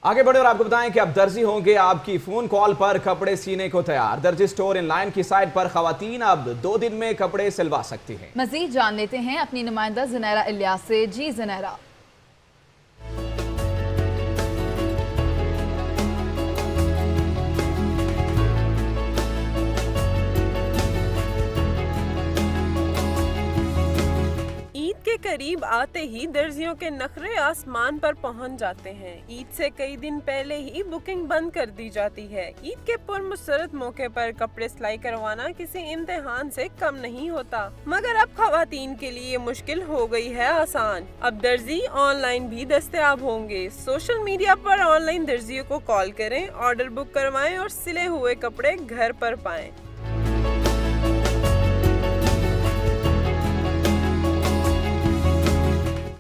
आगे बढ़े और आपको बताएं कि अब दर्जी होंगे आपकी फोन कॉल पर कपड़े सीने को तैयार। दर्जी स्टोर इन लाइन की साइट पर खवातीन अब 2 दिन में कपड़े सिलवा सकती हैं। मजीद जान लेते हैं अपनी नुमाइंदा ज़नैरा इलियास से। जी ज़नैरा। ईद के करीब आते ही दर्जियों के नखरे आसमान पर पहुंच जाते हैं। ईद से कई दिन पहले ही बुकिंग बंद कर दी जाती है। ईद के पुरमसरत मौके पर कपड़े सिलाई करवाना किसी इम्तिहान से कम नहीं होता, मगर अब खवातीन के लिए मुश्किल हो गई है आसान। अब दर्जी ऑनलाइन भी दस्तयाब होंगे। सोशल मीडिया पर ऑनलाइन दर्जियों को कॉल करें, ऑर्डर बुक करवाएं और सिले हुए कपड़े घर पर पाएं।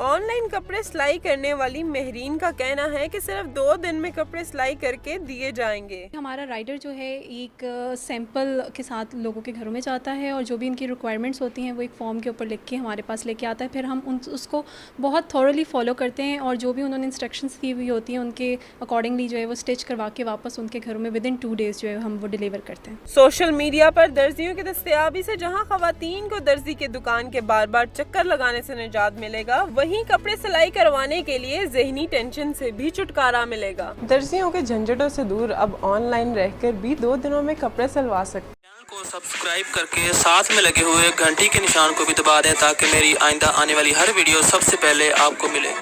ऑनलाइन कपड़े सिलाई करने वाली महरीन का कहना है कि सिर्फ 2 दिन में कपड़े सिलाई करके दिए जाएंगे। हमारा राइडर जो है एक सैंपल के साथ लोगों के घरों में जाता है और जो भी इनकी रिक्वायरमेंट्स होती हैं वो एक फॉर्म के ऊपर लिख के हमारे पास लेके आता है। फिर हम उसको बहुत थॉरली फॉलो करते हैं और जो भी उन्होंने इंस्ट्रक्शंस दी हुई होती हैं उनके अकॉर्डिंगली जो है वो स्टिच करवा के वापस उनके घरों में विदिन 2 डेज़ जो है हम वो डिलीवर करते हैं। सोशल मीडिया पर दर्जियों की दस्तयाबी से जहां खवातीन को दर्जी के दुकान के बार बार चक्कर लगाने से निजात मिलेगा, वहीं कपड़े सिलाई करवाने के लिए ज़हनी टेंशन से भी छुटकारा मिलेगा। दर्जियों के झंझटों से दूर अब ऑनलाइन रहकर भी 2 दिनों में कपड़े सिलवा सकते हैं। चैनल को सब्सक्राइब करके साथ में लगे हुए घंटी के निशान को भी दबा दें ताकि मेरी आइंदा आने वाली हर वीडियो सबसे पहले आपको मिले।